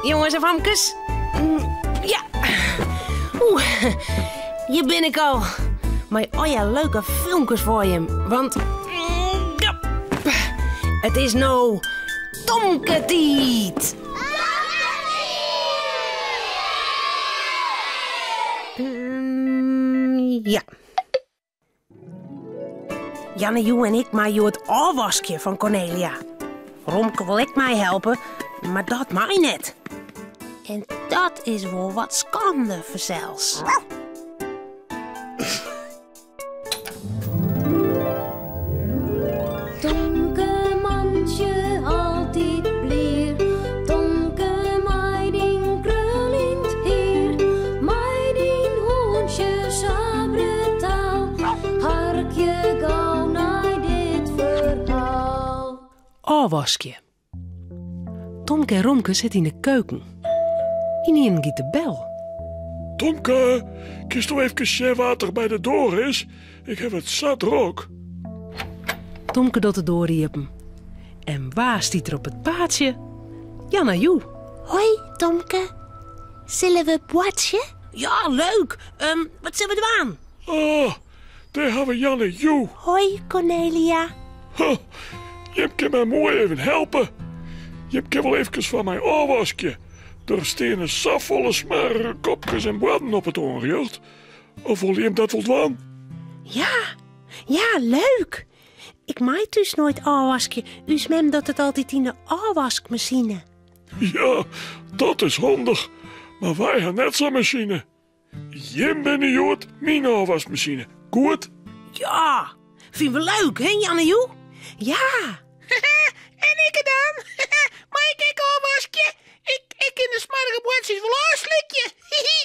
jongens en famkes. Ja. Hier ben ik al. Maar leuke filmpjes voor je. Want... ja, het is nou... Tomketiet. Ja. Janne, Joe en ik maar het afwasje van Cornelia. Romke wil ik mij helpen, maar dat mij net. En dat is wel wat schande verzels. Tomke mandje altijd blier. Tomke meiding krullend heer. Meiding hoentje sabretaal. Harkje gauw naar dit verhaal. Afwasje. Tomke en Romke zitten in de keuken. In een giet de bel. Tomke, kies toch even water bij de Doris? Ik heb het zat rook. Tomke doet het doorriepen. En waar stiet er op het paadje? Janne Joe. Hoi, Tomke. Zullen we boatje? Ja, leuk. Wat zullen we doen? Ah, daar hebben we Janne Joe. Hoi, Cornelia. Je kan mij mooi even helpen. Je kan wel even van mijn afwasje. Er staan een safvolle smerige kopjes en borden op het onrecht. Of wil je hem dat wel doen? Ja, leuk. Ik maak dus nooit afwasje. U mem dat het altijd in de afwaskmachine. Ja, dat is handig. Maar wij hebben net zo'n machine. Jim binnen Jood, mijn afwasmachine. Goed? Ja, vinden we leuk, hè Janne Joe? Ja. En ik dan? Maar ik afwasje. Ik in de smarige boordjes wel afslikje.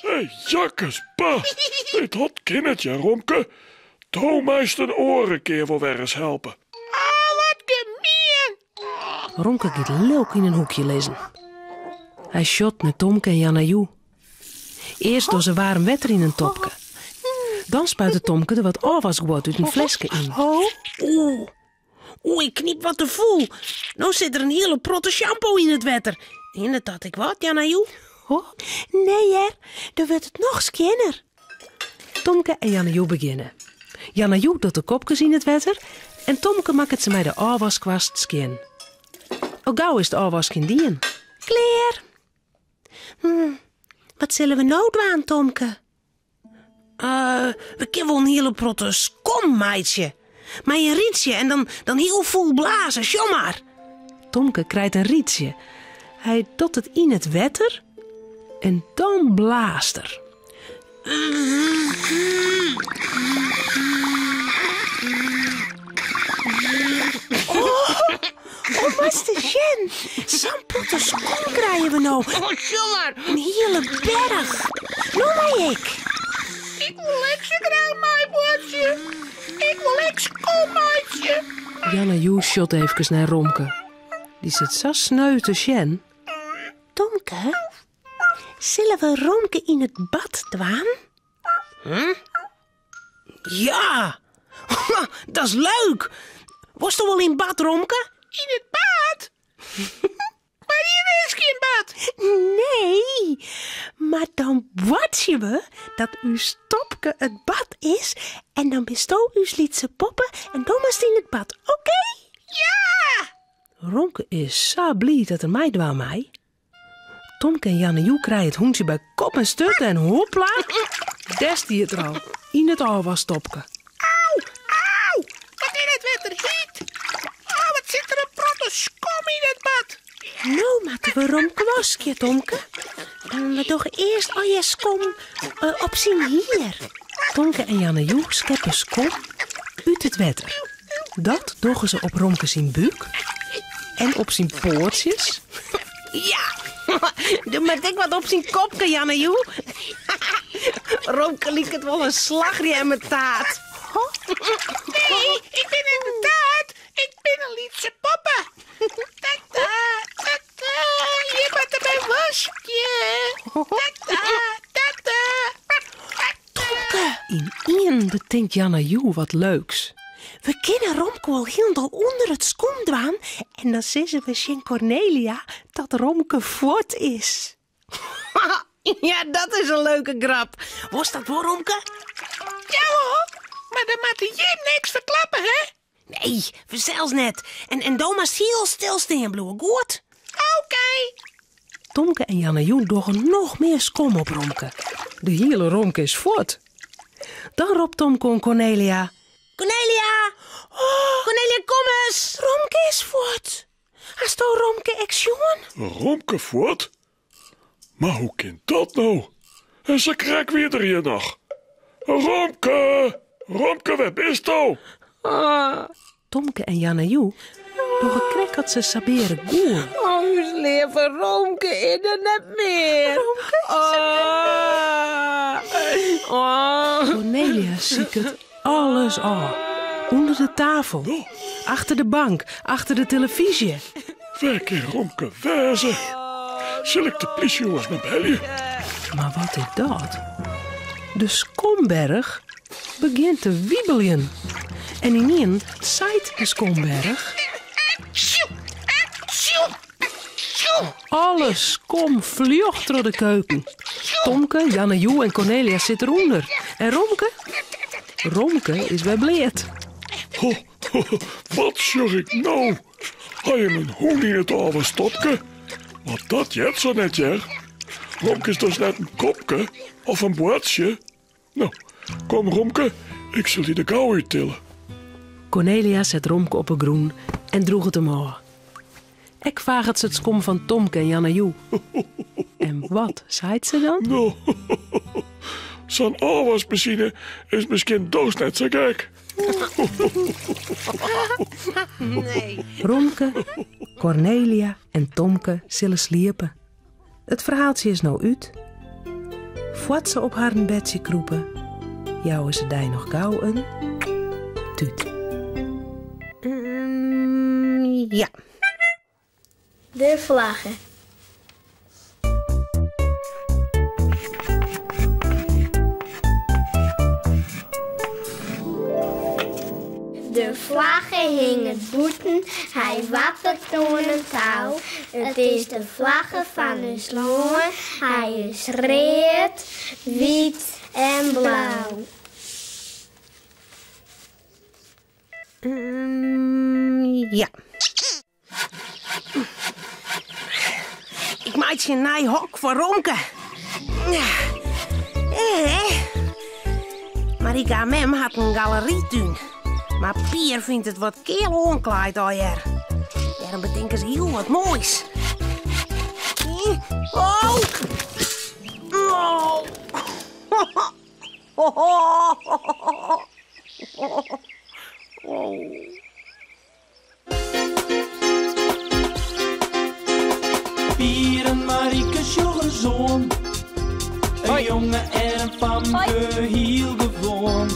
Hé, jakkes, pa. Dit had kindertje, Romke. Trouwmeester de oren keer wel weer eens helpen. Wat gemeen. Romke giet leuk in een hoekje lezen. Hij shot met Tomke en Janne Joe. Eerst door ze warm wetter in een topke. Dan spuitte Tomke er wat afwasgoed uit een flesje in. Oeh, ik kniep wat te voel. Nou zit er een hele protte shampoo in het wetter. Inderdaad, ik wat, Janne Joe? Nee, hè. Dan wordt het nog skinner. Tomke en Janne Joe beginnen. Janne Joe doet de kopjes in het wetter en Tomke maakt ze mij de afwaskwast skin. Al gauw is de afwas geen dien. Klaar. Wat zullen we nou doen, Tomke? We kunnen wel een hele protte skom, meidje. Maar een rietje en dan heel vol blazen, sjom maar. Tomke krijgt een rietje. Hij doet het in het wetter en dan blaast er. Oh, Master Jen. Zo'n potte skom krijgen we nou. Sjom maar. Een hele berg. Nou maar ik. Ik wil extra graag mijn boordje. Ik wil extra kom, meidje. Janne Joe shot even naar Romke. Die zit zo sneu te Jen. Tomke, zullen we Romke in het bad dwaan? Ja, dat is leuk. Was er wel in bad, Romke? In het bad? Maar hier is geen bad. Nee, maar dan watchen we dat uw stopke het bad is en dan bestoot uw lietse poppen en dan was het in het bad, oké? Ja! Romke is zo blij dat er mij dwaan mij. Tomke en Janne Joe krijgen het hoentje bij kop en stut en hopla, des die het er al in het afwastopke. Auw, wat in het wetter heet. Oh, wat zit er een protte skom in het bad. Nou, maken we Romke wasje, Tomke. Dan we toch eerst al je skom op zien hier. Tomke en Janne Joe scheppen skom uit het wetter. Dat doggen ze op Romke zijn buik en op zijn poortjes. Ja, doe maar dik wat op zijn kopje, Janne Joe. Romke liet het wel een slagrie en mijn taart. Nee, ik ben in de taart. Ik ben een lietse poppen. Tata, tata, je bent er mijn wasje. Tata. In één bedenkt Janne Joe wat leuks. we kennen Romke wel heel onder het skom dwaan en dan zeggen we Sjen Cornelia dat Romke voort is. Ja, dat is een leuke grap. Was dat voor Romke? Ja hoor, maar dan moet je niks verklappen, hè? Nee, zelfs net. En Thomas heel stilstaan, bloeien, goed? Oké. Tomke en Jannejoen doggen nog meer skom op Romke. De hele Romke is voort. Dan roept Tomke en Cornelia. Cornelia! Oh, Cornelia, kom eens! Romke is voort. Hast du Romke action? Romke voort? Maar hoe kan dat nou? En ze krijgt weer hier nog. Romke! Romke, waar bist du? Tomke en Jannejoen doggen krekkert ze saberen goer. Oh, uw leven Romke in en net meer. Cornelia ziet het alles al. Onder de tafel, achter de bank, achter de televisie. Waar kan Romke wezen? Zal ik de politiejongens naar bellen? Maar wat is dat? De skomberg begint te wiebelen. En ineens zaait de skomberg. Alle skom vlucht door de keuken. Tomke, Jannejoen en Cornelia zitten eronder. En Romke is bij bleed. Wat zeg ik nou? Heb je mijn hoen in het overstopke? Wat dat jet zo net, ja? Romke is dus net een kopje of een boordje. Nou, kom Romke, ik zal die de kou uittillen. Cornelia zet Romke op een groen en droeg het hem aan. Ik vaag het skom van Tomke en Jannejoen. En wat zaait ze dan? Nou, zo'n afwasmachine is misschien toch net zo gek. Nee. Romke, Cornelia en Tomke zullen sliepen. Het verhaaltje is nou uit. Voordat ze op haar bedje kroepen, jouwen ze die nog gauw een tuut. Ja. De vlaggen. De vlaggen hingen boeten, hij wappert door een touw. Het is de vlaggen van ons land, hij is red, wit en blauw. Ja. Ik maak je een naai hok voor Romke. Ja. Marika en Mem had een galerietuin. Maar Pier vindt het wat keel onkleid al hier. Ja, dan bedenken ze heel wat moois. Oh! Oh! Pier en Marieke's jonge zoon. Een jongen en een famke heel gewoon.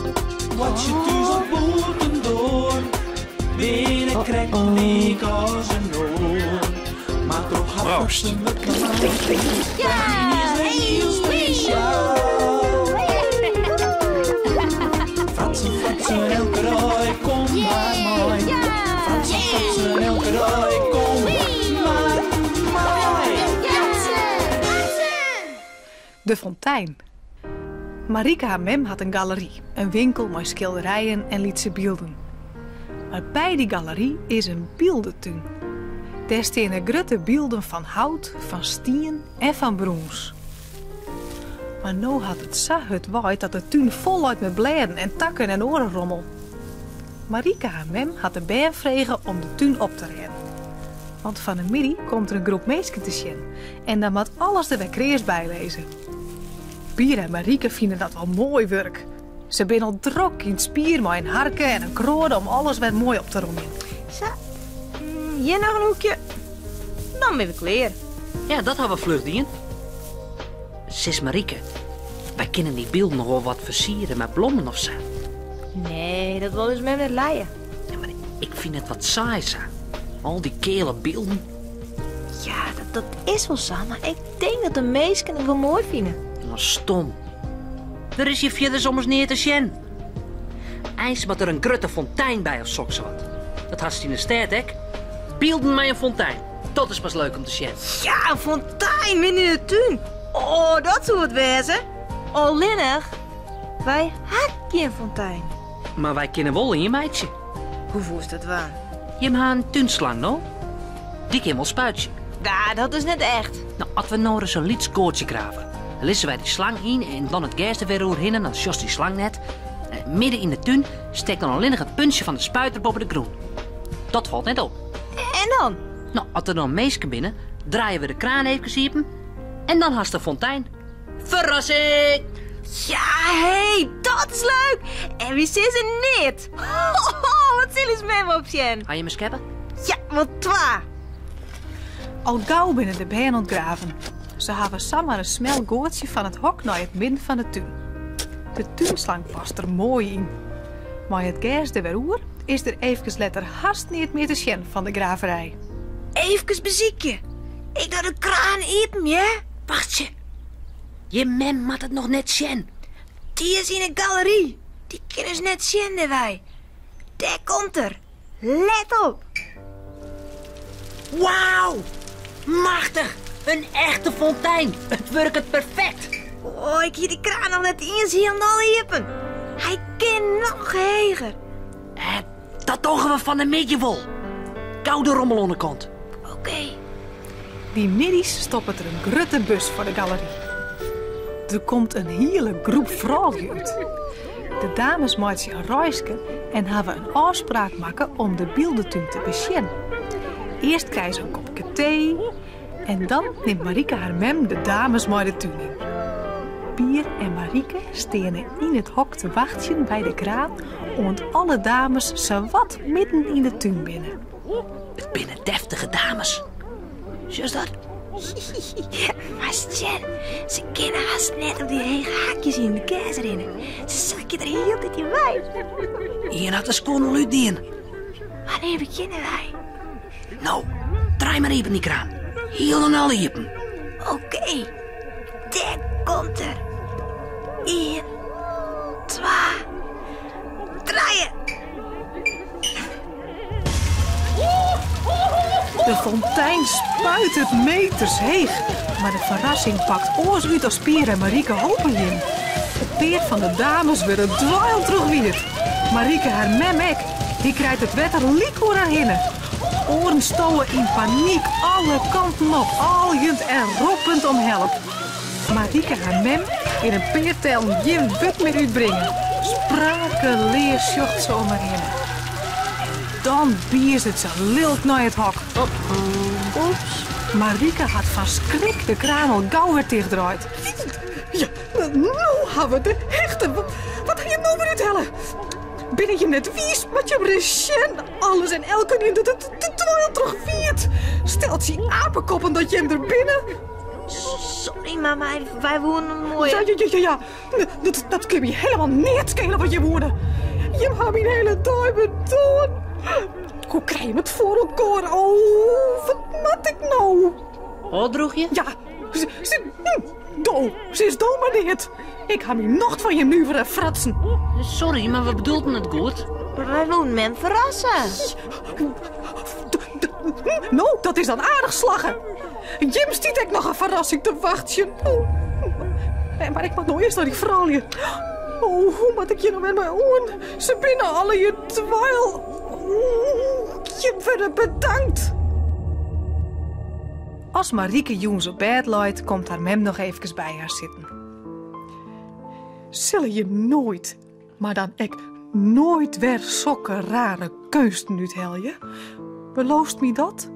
Wat je thuis op boeten door. Binnen krijgt leek als een oor. Maar toch had ze me klaar. Ja, heel speciaal. Fratsen, elke rooi, kom maar mooi. Fratsen, elke rooi, kom maar mooi. De Fontein. Marika en Mem had een galerie, een winkel met schilderijen en lietse beelden. Maar bij die galerie is een beeldentuin. Daar staan grote beelden van hout, van stien en van brons. Maar nou had het zo het waait dat de tuin voluit met bladen en takken en orenrommel. Marika en Mem had de band vregen om de tuin op te rennen. Want van de middag komt er een groep meisjes te zien en dan moet alles er bij kreers bijlezen. Pier en Marieke vinden dat wel mooi werk. Ze zijn al druk in het spier met een harken en een kroon om alles weer mooi op te roemen. Zo, hier nog een hoekje. Dan weer klaar. Ja, dat hebben we vlug dien. Sis Marieke, wij kunnen die beelden nog wel wat versieren met bloemen of zo. Nee, dat wil dus met net leien. Ja, maar ik vind het wat saai zo. Al die kele beelden. Ja, dat is wel zo, maar ik denk dat de meesten het wel mooi vinden. Nou, stom. Er is je verder soms neer te zien. Eens moet er een grote fontein bij of zo wat. Dat had in de stad, hè? Beelden mij een fontein. Dat is pas leuk om te zien. Ja, een fontein midden in de tuin. Oh, dat zou het wezen. Linnig. Wij hebben geen fontein. Maar wij kennen wel in je meidje. Hoe voelt dat waar? Je hebt een tuinslang, no? Die kan wel spuitje. Ja, dat is net echt. Nou, als we nou eens een liedskoortje graven, dan lissen wij die slang in en dan het gas er weer doorheen en dan sjost die slang net. Midden in de tuin steekt dan alleen nog het puntje van de spuiter boven de groen. Dat valt net op. En dan? Nou, als er dan een meisje binnen, draaien we de kraan even iepen en dan haast de fontein. Verrassing! Ja, hé, dat is leuk. En wie is er niet? Wat zullen ze met me op zien? Ga je me scheppen? Ja, wat twa. Al gauw binnen de bijen ontgraven. Ze hebben samen een smel gootje van het hok naar het midden van de tuin. De tuinslang past er mooi in. Maar het gas er weer oer is er even letter haast niet meer te zien van de graverij. Even beziekje. Ik doe de kraan iepen, ja? Wachtje. Je mem moet het nog net zien. Die is in de galerie. Die kunnen ze net zien, wij. Daar komt er. Let op. Wauw! Machtig! Een echte fontein. Het werkt perfect. Oh, ik hier die kraan al net inzien en al iepen. Hij kan nog heger. Dat togen we van de medieval. Koude rommel onderkant. Oké. Die middags stopt er een grote bus voor de galerie. Er komt een hele groep vrouwen uit. De dames maken een reisje en hebben een afspraak maken om de beeldentuin te bezien. Eerst krijgen ze een kopje thee en dan neemt Marieke haar mem de dames naar de tuin in. Pier en Marieke staan in het hok te wachten bij de kraan, want alle dames zowat midden in de tuin binnen. Het binnen deftige dames. Zus dat? Maar Jen, ze kennen haast net op die hege haakjes in de kaas erin. Ze zak je er heel dit in bij. Hier had de schoon al uitdien. Wanneer beginnen wij? Nou, draai maar even die kraan. Heel en alle hiepen. Oké, daar komt er. 1, 2, draaien. De fontein spuit het meters heeg, maar de verrassing pakt oors uit als Pier en Marieke hopen in. Het peer van de dames weer een dwaal terug weer. Marieke haar mem ek, die krijgt het wetter liek door haar hinnen. Oren stowen in paniek, alle kanten op, aljend en roepend om help. Marieke haar mem in een peertel geen wut meer uitbrengen. Sprakeloos zocht ze om haar hinnen. Dan biert het ze lilt naar het hok. Oeps. Marieke had van schrik de kraan al gauw weer dichtdraaid. Ja, nou hebben we de hechte. Wat ga je nou weer vertellen? Ben je net wies, wat je hem alles en elke in de terwijl terug viert. Stelt je apenkoppen dat je hem er binnen. Sorry mama, wij wonen mooi. Ja. Dat kun je helemaal niet schelen wat je woorden. Je hebt mijn hele dag bedoeld. Hoe krijg je het voor elkaar? Oh, wat moet ik nou? Wat droeg je? Ja, ze is dol maar niet. Ik ga me nog van je nu weer fratsen. Sorry, maar we bedoelden het goed. Wij willen hem verrassen. Nou, dat is dan aardig slagen. Jim stiet ik nog een verrassing te wachten. Maar ik moet nou eerst naar die vrouwje. Oh, hoe moet ik je nou met mijn oren? Ze binnen alle je dweil. Je wordt bedankt. Als Marieke Joens op bed luidt, komt haar mem nog even bij haar zitten. Zullen je nooit, maar dan ik nooit weer zulke rare keusten uithelje? Belooft me dat?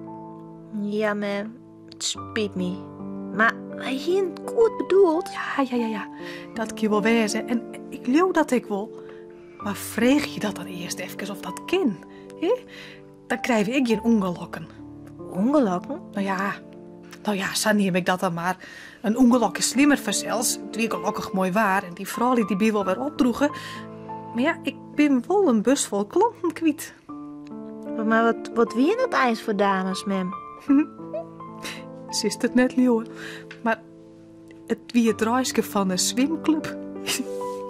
Ja, ma'am. Het spijt me. Maar hij heeft het goed bedoeld. Ja. Dat kan je wel wezen. En ik geloof dat ik wil. Maar vreeg je dat dan eerst even of dat kan? Dan krijg ik geen ongelokken. Ongelokken? Nou ja, zo neem ik dat dan maar. Een ongelok is slimmer vanzelfs. Het weer gelukkig mooi waar. En die vrouw die bij wel weer opdroegen. Maar ja, ik ben wel een bus vol klompen kwijt. Maar wat wie het ijs voor dames, ma'am? Ze is het net, Leeuwen. Maar het wie het reisje van een zwemclub.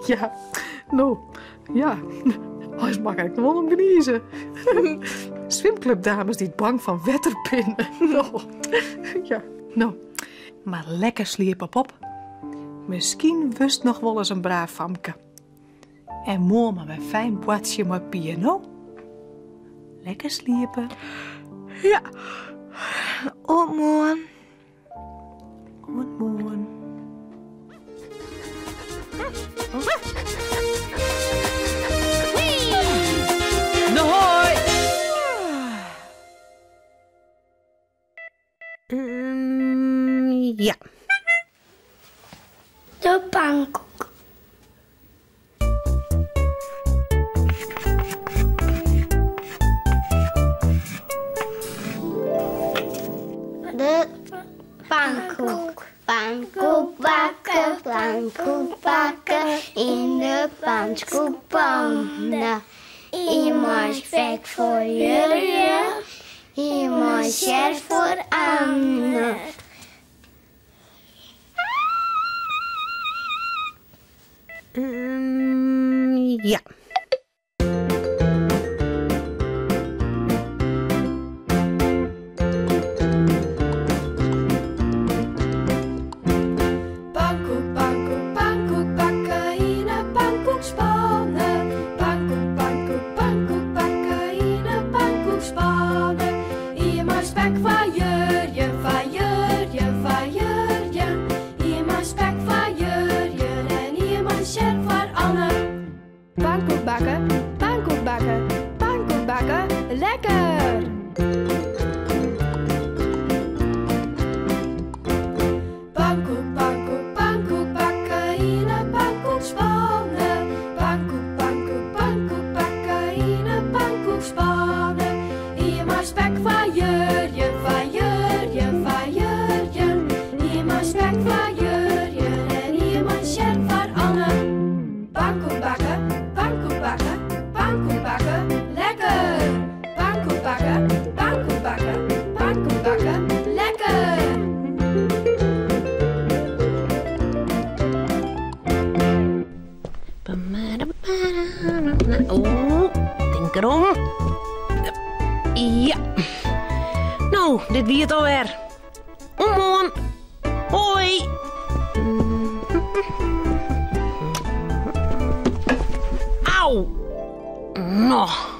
Ja, Nou, ja, hij mag eigenlijk nog wel om geniezen. Zwemclubdames die bang van wetterpinnen. Nou, ja, nou. Maar lekker sliepen, pop. Misschien wust nog wel eens een braaf famke. En mooi maar een fijn boatje met piano. Lekker sliepen. Ja. Goedemorgen. Goedemorgen. Hoi. Ja. De pannenkoek. De pannenkoek. Pannenkoek bakken in de pannenkoekpan. Iemand spek voor jullie, iemand chef voor Anne. Ja. Lekker! Pannenkoek bakken in een pannenkoekspannen. Pannenkoek bakken in een pannenkoekspannen. Iemand spek van jurje. Iemand spek van jurje en iemand chef van Anne. Pannenkoek bakken, lekker! Pannenkoek bakken, lekker! Oh, denk erom. Ja. Nou, dit wie het alweer. Goedemorgen. Hoi. Auw. Nog.